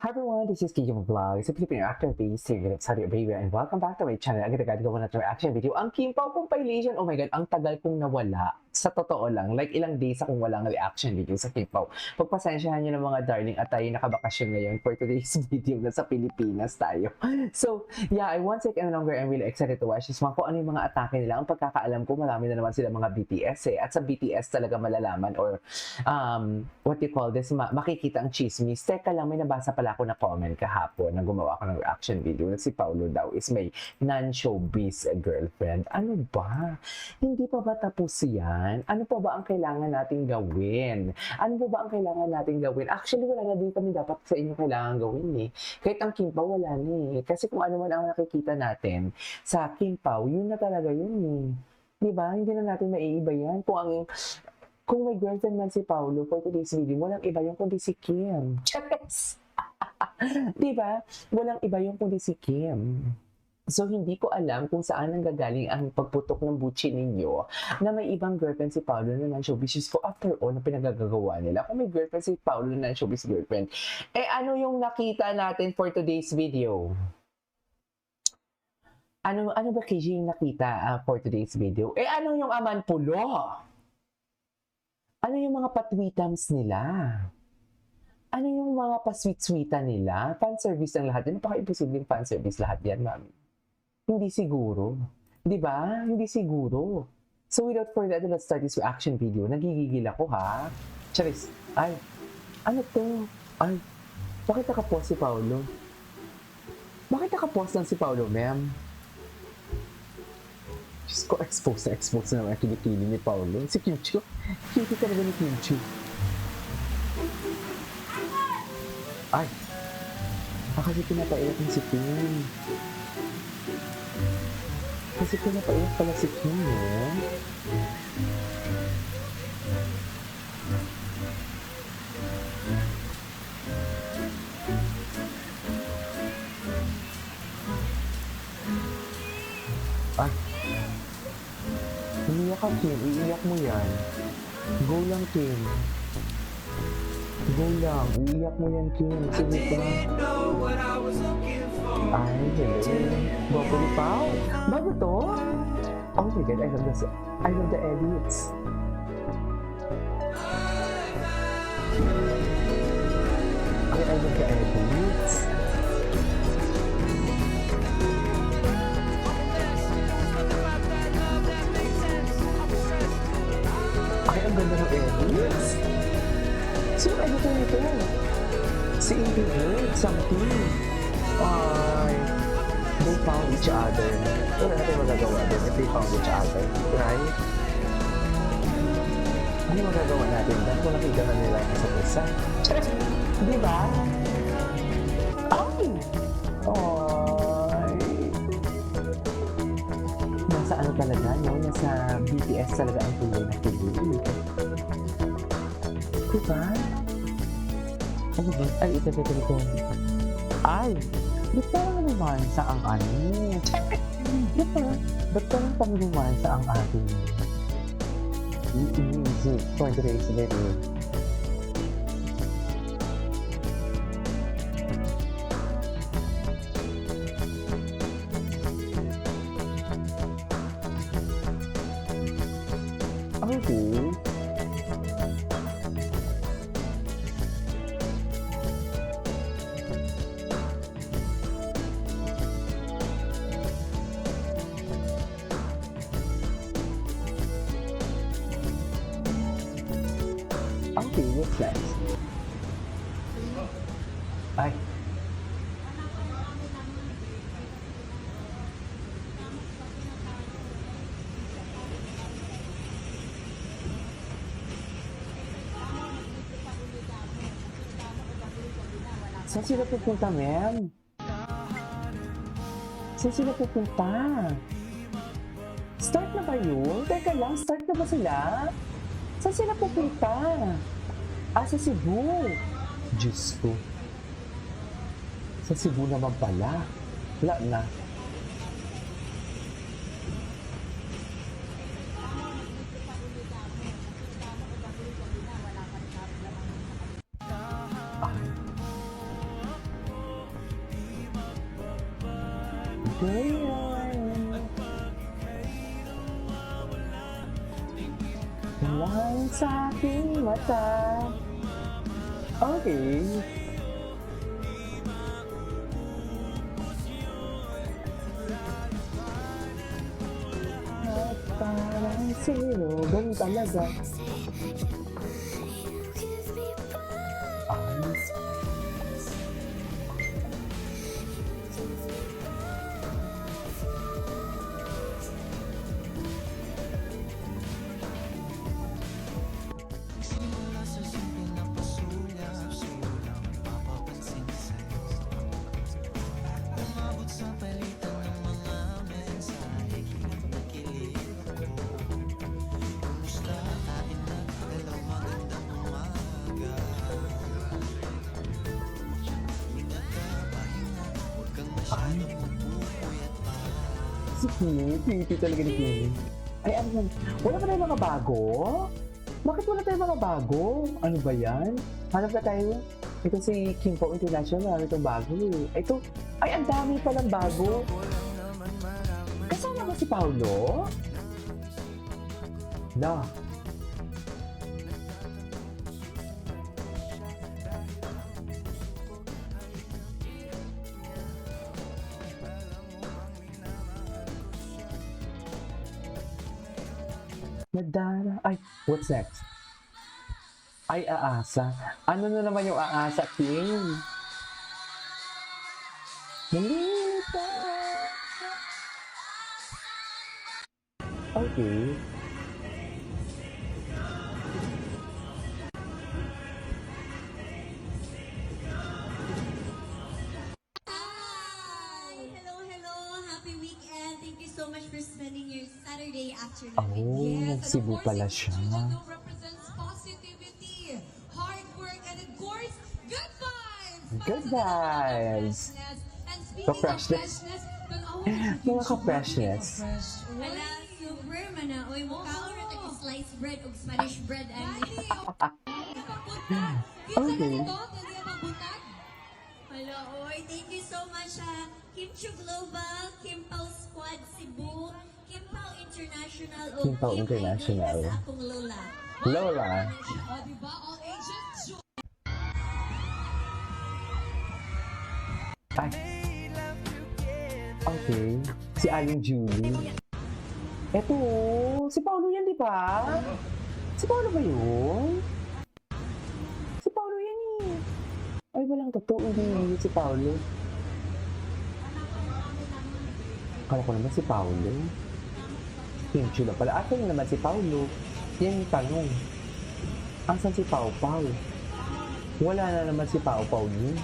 Hi everyone, this is Kim Vlog. It's a Filipino actor based here in Saudi Arabia and welcome back to my channel. Agad-agad gawa natin reaction video. Ang Kim Pao compilation, oh my god, ang tagal kong nawala. Sa totoo lang, like ilang days akong walang reaction video sa Kim Pao. Pagpasensyahan niyo ng mga darling at tayo nakabakasyon ngayon for today's video na sa Pilipinas tayo. So, yeah, I won't take any longer. I'm really excited to watch this one. Kung ano yung mga atake nila. Ang pagkakaalam ko, marami na naman sila mga BTS eh. At sa BTS talaga malalaman or what you call this, makikita ang chismis. Teka lang, may nabasa pala ako na comment kahapon na gumawa ako ng reaction video na si Paulo daw is may non-showbiz girlfriend. Ano ba? Hindi pa ba tapos yan? Ano pa ba ang kailangan nating gawin? Ano pa ba ang kailangan nating gawin? Actually, wala na din kami dapat sa inyo kailangan gawin eh. Kahit ang Kim Pao, wala na eh. Kasi kung ano man ang nakikita natin sa Kim Pao, yun na talaga yun eh. Diba? Hindi na natin maiiba yan. Kung may girlfriend man si Paulo for today's video, walang iba yung kundi si Kim. Yes! Diba? Walang iba yung kundi si Kim. So, hindi ko alam kung saan nanggagaling ang pagputok ng butchi ninyo na may ibang girlfriend si Paulo na non-showbiz. Ko after all, na pinagagagawa nila. Kung may girlfriend si Paulo na non-showbiz girlfriend, eh ano yung nakita natin for today's video? Ano ba KJ yung nakita for today's video? Eh ano yung aman pulo? Ano yung mga patwitams nila? Ano yung mga pasweet-sweetan nila? Fan service ang lahat yan. Napaka-imposibleng fan service lahat yan, mami. Hindi siguro. Di ba? Hindi siguro. So without further ado, let's start this reaction video. Nagigigil ako, ha? Charis. Ay, ano to? Ay, bakit nakapost si Paulo? Bakit nakapost lang si Paulo, ma'am? Diyos ko, expose na naman ang kilikili ni Paulo. Si Kimchi. Cutie talaga ni Kimchi. Ay, kasi pinapaiyak ni si Kim. Kasi pinapaiyak pala si Kim, eh. Ay, umiyak ka, Kim. Iiyak mo yan. Go lang, Kim. Go lang. Iiyak mo yan, Kim. Sige pa. Ay, hello. Bago ni Pao. Bago to? Oh my God, I love the edits. I love the edits. Ay, ang ganda ng edits. Sino editor nito? Si Indie Bird, something. Ay, they found each other. Wala natin magagawa doon if they found each other. Right? Ano magagawa natin doon kung nakita na nila ang isa't isa? Di ba? Ay! Ay! Nasa ano talaga, no? Nasa BTS talaga ang tuloy na tuloy. Diba? Ano ba? Ay, ito. Ay! Ba't parang romansa ang ano? Diba? Ba't parang pang romansa ang ating music for today's video? Okay. Okay, what's next? Ay. Saan sila pupunta, ma'am? Saan sila pupunta? Start na ba yun? Teka lang, start na ba sila? Saan sila pupunta? Sa Cebu. Diyos ko. Sa Cebu naman pala. Wala na. Ngayon, lang sa aking mata. Okay. At parang zero, ganun talaga. Ay, Simula sa simple na pasulyap, sa'yo lang mapapansin sa'yo. Umabot sa palitan ng mga mensahe, kilig na kilig ako. Kumusta? Kain na, hello, magandang umaga. Ingat ka, pahinga, huwag kang masyadong pupuyat pa. si Kitty talaga ni Kitty. Ay, ano yan? Wala ba tayong mga bago? Bakit wala tayong mga bago? Ano ba yan? Hanap na tayo. Ito si Kim Po International. Itong bago eh. Ito, ay, ang dami palang bago. Kasama ba si Paolo? Na. Nadara. Ay, what's next? Ay, aasa. Ano na naman yung aasa, King? Nalilita. Okay. Hi! Hello, hello! Happy weekend! Thank you so much for spending your Saturday afternoon Oh, with me. Cebu pala siya. Represents positivity, hard work, and of course, good vibes! Good vibes. And speaking Ka-freshness. of freshness, Mga ka-freshness. Wala, super mana. Uy, mukha ko rin tag sliced bread o Spanish bread. Bali, Okay. Hello, oy. Thank you so much, Kim Chu Global, Kim Pao Squad Cebu, Kim Pao International, o Kim Pao International. Idol sa akong lola. Lola. O, diba? All ages, Ay. Okay. Si Aling Julie. Eto, si Paolo yan, di ba? Si Paolo ba yun? Si Paolo yan eh. Ay, walang totoo. Hindi si Paolo. Akala ko naman si Paolo. Pincho na pala. Asan naman si Paolo? Yan yung tanong. Asan si Pao Pao? Wala na naman si Pao Pao yun.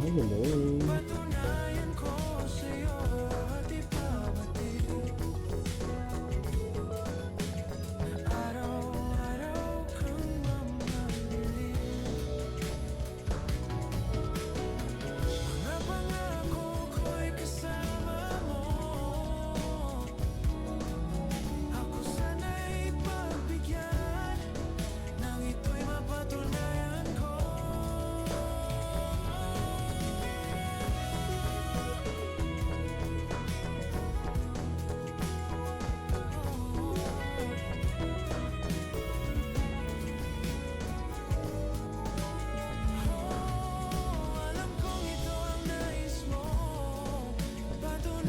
Ay, hello.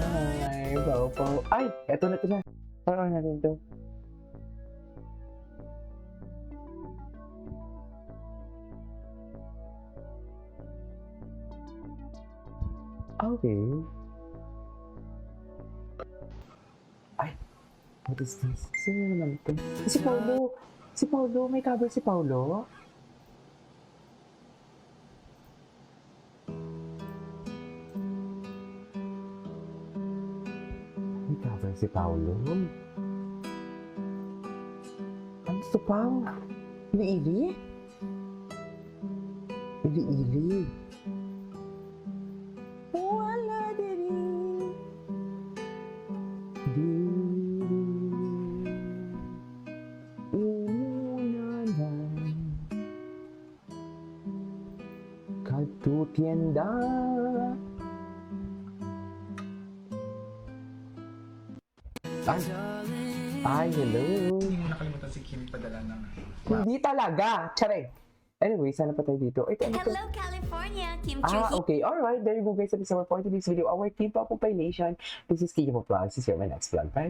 Ay, Pao Pao. Ay, eto na ito na. Parang natin ito. Okay. Ay, what is this? Sino naman ito? Si Paulo. Si Paulo. May cover si Paulo? May cover si Paulo? Ano ito pa? Liili? Ili-ili. Wala diri. Diri. Inunanan. Kadto tienda. Ay, hello. Hindi mo nakalimutan si Kim padala ng Hindi talaga. Tsare. Anyway, sana pa tayo dito. Ito, ano to? Hello, California! Kim Chu here. Okay. Alright. There you go, guys. Episode 4 today's video. Our K-pop compilation. This is Kiki Vlog. This is your my next vlog. Bye.